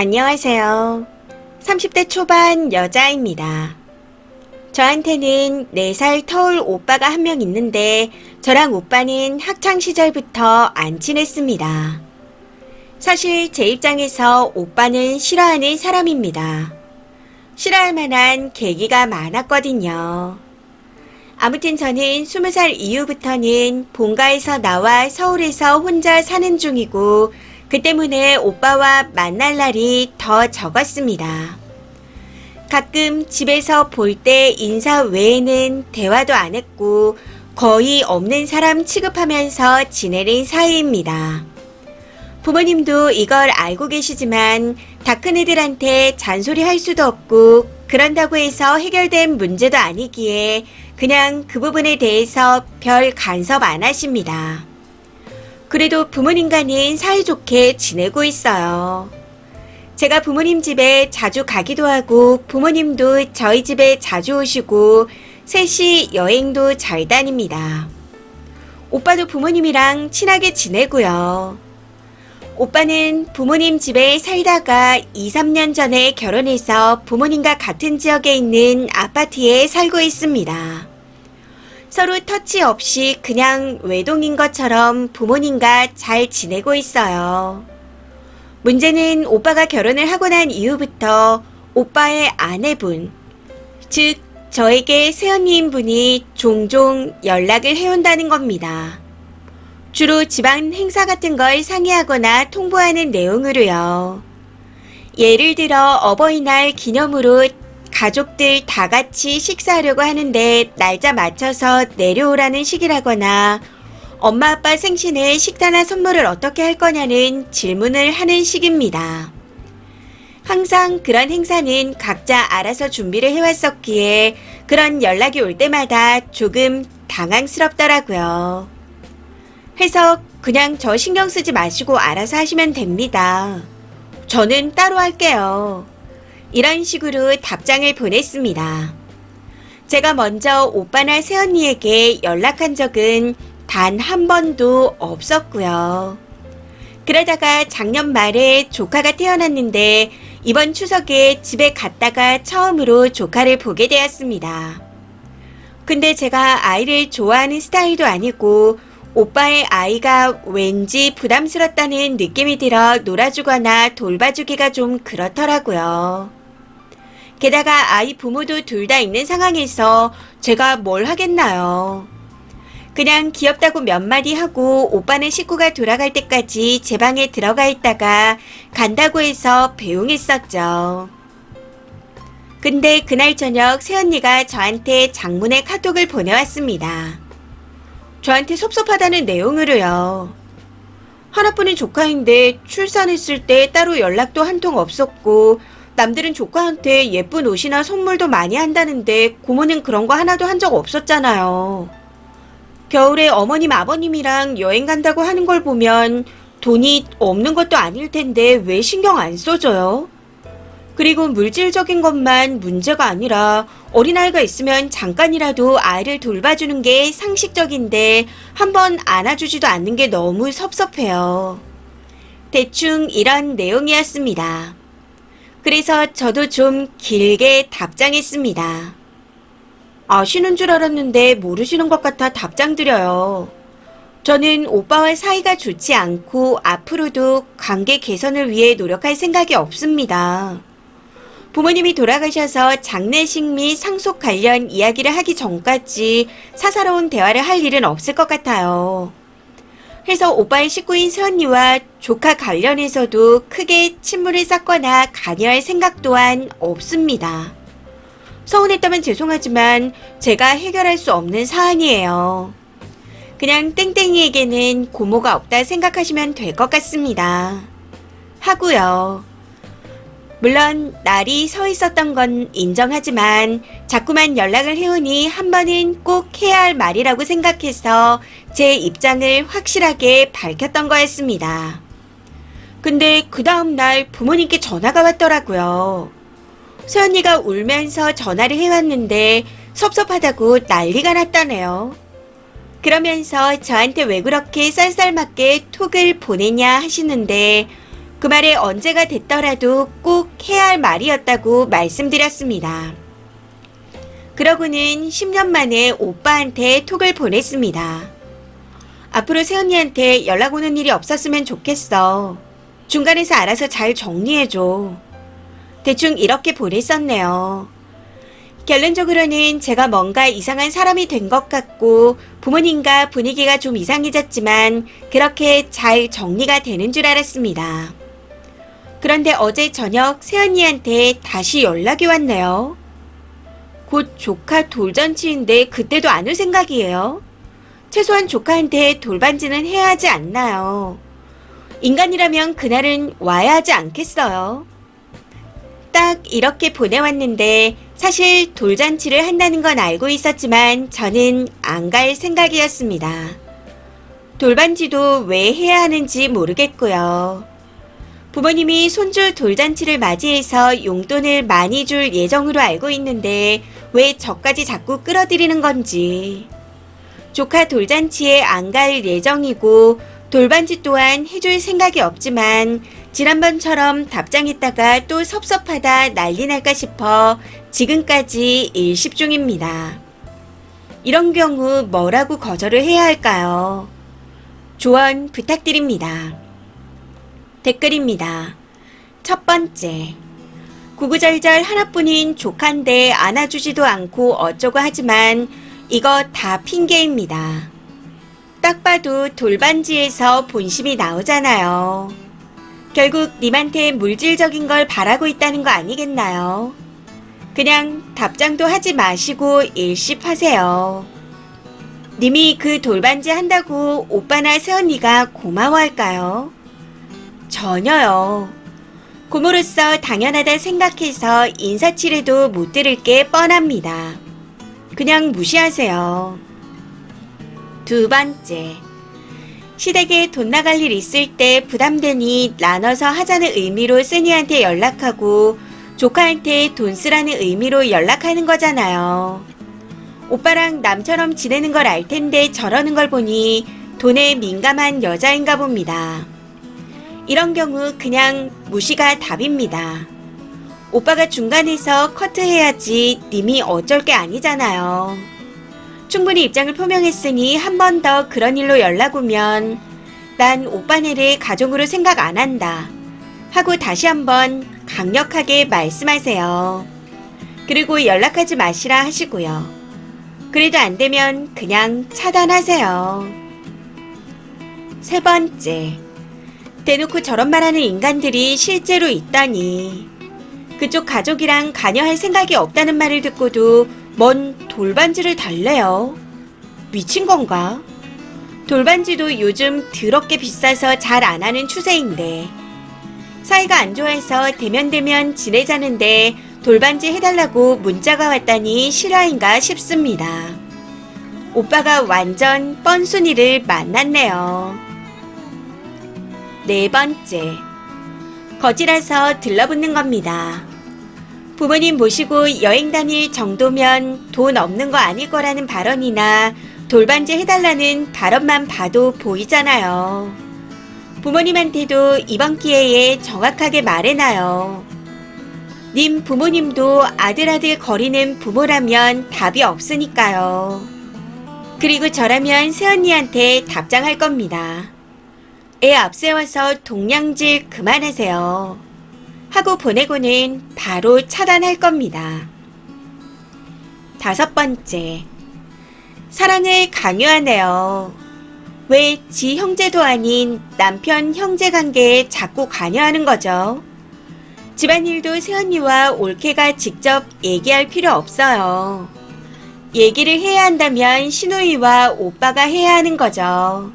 안녕하세요. 30대 초반 여자입니다. 저한테는 4살 터울 오빠가 한 명 있는데 저랑 오빠는 학창시절부터 안 친했습니다. 사실 제 입장에서 오빠는 싫어하는 사람입니다. 싫어할 만한 계기가 많았거든요. 아무튼 저는 20살 이후부터는 본가에서 나와 서울에서 혼자 사는 중이고 그 때문에 오빠와 만날 날이 더 적었습니다. 가끔 집에서 볼 때 인사 외에는 대화도 안 했고 거의 없는 사람 취급하면서 지내는 사이입니다. 부모님도 이걸 알고 계시지만 다 큰 애들한테 잔소리할 수도 없고 그런다고 해서 해결된 문제도 아니기에 그냥 그 부분에 대해서 별 간섭 안 하십니다. 그래도 부모님과는 사이좋게 지내고 있어요. 제가 부모님 집에 자주 가기도 하고 부모님도 저희 집에 자주 오시고 셋이 여행도 잘 다닙니다. 오빠도 부모님이랑 친하게 지내고요. 오빠는 부모님 집에 살다가 2, 3년 전에 결혼해서 부모님과 같은 지역에 있는 아파트에 살고 있습니다. 서로 터치 없이 그냥 외동인 것처럼 부모님과 잘 지내고 있어요. 문제는 오빠가 결혼을 하고 난 이후부터 오빠의 아내분, 즉 저에게 새언니인 분이 종종 연락을 해온다는 겁니다. 주로 집안 행사 같은 걸 상의하거나 통보하는 내용으로요. 예를 들어 어버이날 기념으로 가족들 다 같이 식사하려고 하는데 날짜 맞춰서 내려오라는 식이라거나 엄마 아빠 생신에 식사나 선물을 어떻게 할 거냐는 질문을 하는 식입니다. 항상 그런 행사는 각자 알아서 준비를 해왔었기에 그런 연락이 올 때마다 조금 당황스럽더라고요. 해서 그냥 저 신경 쓰지 마시고 알아서 하시면 됩니다. 저는 따로 할게요. 이런 식으로 답장을 보냈습니다. 제가 먼저 오빠나 새언니에게 연락한 적은 단 한 번도 없었고요. 그러다가 작년 말에 조카가 태어났는데 이번 추석에 집에 갔다가 처음으로 조카를 보게 되었습니다. 근데 제가 아이를 좋아하는 스타일도 아니고 오빠의 아이가 왠지 부담스럽다는 느낌이 들어 놀아주거나 돌봐주기가 좀 그렇더라고요. 게다가 아이 부모도 둘 다 있는 상황에서 제가 뭘 하겠나요? 그냥 귀엽다고 몇 마디 하고 오빠는 식구가 돌아갈 때까지 제 방에 들어가 있다가 간다고 해서 배웅했었죠. 근데 그날 저녁 새언니가 저한테 장문의 카톡을 보내왔습니다. 저한테 섭섭하다는 내용으로요. 하나뿐인 조카인데 출산했을 때 따로 연락도 한 통 없었고 남들은 조카한테 예쁜 옷이나 선물도 많이 한다는데 고모는 그런 거 하나도 한 적 없었잖아요. 겨울에 어머님 아버님이랑 여행 간다고 하는 걸 보면 돈이 없는 것도 아닐 텐데 왜 신경 안 써줘요? 그리고 물질적인 것만 문제가 아니라 어린아이가 있으면 잠깐이라도 아이를 돌봐주는 게 상식적인데 한번 안아주지도 않는 게 너무 섭섭해요. 대충 이런 내용이었습니다. 그래서 저도 좀 길게 답장했습니다. 아시는 줄 알았는데 모르시는 것 같아 답장 드려요. 저는 오빠와 사이가 좋지 않고 앞으로도 관계 개선을 위해 노력할 생각이 없습니다. 부모님이 돌아가셔서 장례식 및 상속 관련 이야기를 하기 전까지 사사로운 대화를 할 일은 없을 것 같아요. 해서 오빠의 식구인 새언니와 조카 관련해서도 크게 친분을 쌓거나 관여할 생각 또한 없습니다. 서운했다면 죄송하지만 제가 해결할 수 없는 사안이에요. 그냥 땡땡이에게는 고모가 없다 생각하시면 될 것 같습니다. 하고요. 물론 날이 서 있었던 건 인정하지만 자꾸만 연락을 해오니 한 번은 꼭 해야 할 말이라고 생각해서 제 입장을 확실하게 밝혔던 거였습니다. 근데 그 다음날 부모님께 전화가 왔더라고요. 새언니가 울면서 전화를 해왔는데 섭섭하다고 난리가 났다네요. 그러면서 저한테 왜 그렇게 쌀쌀맞게 톡을 보냈냐 하시는데 그 말에 언제가 됐더라도 꼭 해야 할 말이었다고 말씀드렸습니다. 그러고는 10년 만에 오빠한테 톡을 보냈습니다. 앞으로 새언니한테 연락 오는 일이 없었으면 좋겠어. 중간에서 알아서 잘 정리해줘. 대충 이렇게 보냈었네요. 결론적으로는 제가 뭔가 이상한 사람이 된 것 같고 부모님과 분위기가 좀 이상해졌지만 그렇게 잘 정리가 되는 줄 알았습니다. 그런데 어제 저녁 새언니한테 다시 연락이 왔네요. 곧 조카 돌잔치인데 그때도 안 올 생각이에요. 최소한 조카한테 돌반지는 해야 하지 않나요? 인간이라면 그날은 와야 하지 않겠어요? 딱 이렇게 보내왔는데 사실 돌잔치를 한다는 건 알고 있었지만 저는 안 갈 생각이었습니다. 돌반지도 왜 해야 하는지 모르겠고요. 부모님이 손주 돌잔치를 맞이해서 용돈을 많이 줄 예정으로 알고 있는데 왜 저까지 자꾸 끌어들이는 건지. 조카 돌잔치에 안 갈 예정이고 돌반지 또한 해줄 생각이 없지만 지난번처럼 답장했다가 또 섭섭하다 난리 날까 싶어 지금까지 일십 중입니다. 이런 경우 뭐라고 거절을 해야 할까요? 조언 부탁드립니다. 댓글입니다. 첫 번째, 구구절절 하나뿐인 조카인데 안아주지도 않고 어쩌고 하지만 이거 다 핑계입니다. 딱 봐도 돌반지에서 본심이 나오잖아요. 결국 님한테 물질적인 걸 바라고 있다는 거 아니겠나요? 그냥 답장도 하지 마시고 일십하세요. 님이 그 돌반지 한다고 오빠나 새언니가 고마워할까요? 전혀요. 고모로서 당연하다 생각해서 인사치레도 못 들을 게 뻔합니다. 그냥 무시하세요. 두 번째, 시댁에 돈 나갈 일 있을 때 부담되니 나눠서 하자는 의미로 쓰니한테 연락하고 조카한테 돈 쓰라는 의미로 연락하는 거잖아요. 오빠랑 남처럼 지내는 걸 알 텐데 저러는 걸 보니 돈에 민감한 여자인가 봅니다. 이런 경우 그냥 무시가 답입니다. 오빠가 중간에서 커트해야지 님이 어쩔 게 아니잖아요. 충분히 입장을 표명했으니 한 번 더 그런 일로 연락 오면 난 오빠네를 가족으로 생각 안 한다 하고 다시 한번 강력하게 말씀하세요. 그리고 연락하지 마시라 하시고요. 그래도 안 되면 그냥 차단하세요. 세 번째, 대놓고 저런 말하는 인간들이 실제로 있다니. 그쪽 가족이랑 관여할 생각이 없다는 말을 듣고도 뭔 돌반지를 달래요? 미친 건가? 돌반지도 요즘 더럽게 비싸서 잘 안 하는 추세인데 사이가 안 좋아해서 대면대면 지내자는데 돌반지 해달라고 문자가 왔다니 실화인가 싶습니다. 오빠가 완전 뻔순이를 만났네요. 네 번째, 거지라서 들러붙는 겁니다. 부모님 모시고 여행 다닐 정도면 돈 없는 거 아닐 거라는 발언이나 돌반지 해달라는 발언만 봐도 보이잖아요. 부모님한테도 이번 기회에 정확하게 말해놔요. 님 부모님도 아들아들 거리는 부모라면 답이 없으니까요. 그리고 저라면 새언니한테 답장할 겁니다. 애 앞세워서 동냥질 그만하세요. 하고 보내고는 바로 차단할 겁니다. 다섯 번째, 사랑을 강요하네요. 왜 지 형제도 아닌 남편 형제 관계에 자꾸 관여하는 거죠? 집안일도 새언니와 올케가 직접 얘기할 필요 없어요. 얘기를 해야 한다면 시누이와 오빠가 해야 하는 거죠.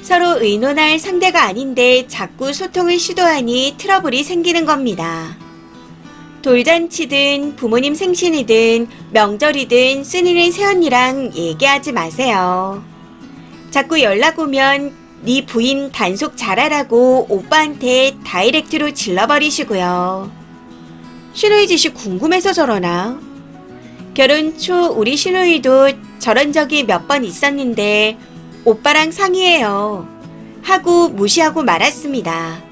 서로 의논할 상대가 아닌데 자꾸 소통을 시도하니 트러블이 생기는 겁니다. 돌잔치든 부모님 생신이든 명절이든 쓰니는 새언니랑 얘기하지 마세요. 자꾸 연락 오면 네 부인 단속 잘하라고 오빠한테 다이렉트로 질러버리시고요. 시누이 짓이 궁금해서 저러나? 결혼 초 우리 시누이도 저런 적이 몇 번 있었는데 오빠랑 상의해요 하고 무시하고 말았습니다.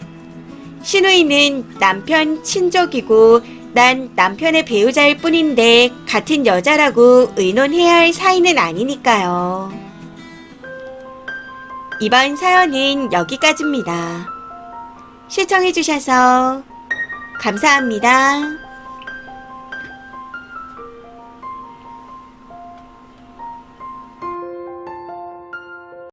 신우이는 남편 친족이고 난 남편의 배우자일 뿐인데 같은 여자라고 의논해야 할 사이는 아니니까요. 이번 사연은 여기까지입니다. 시청해주셔서 감사합니다.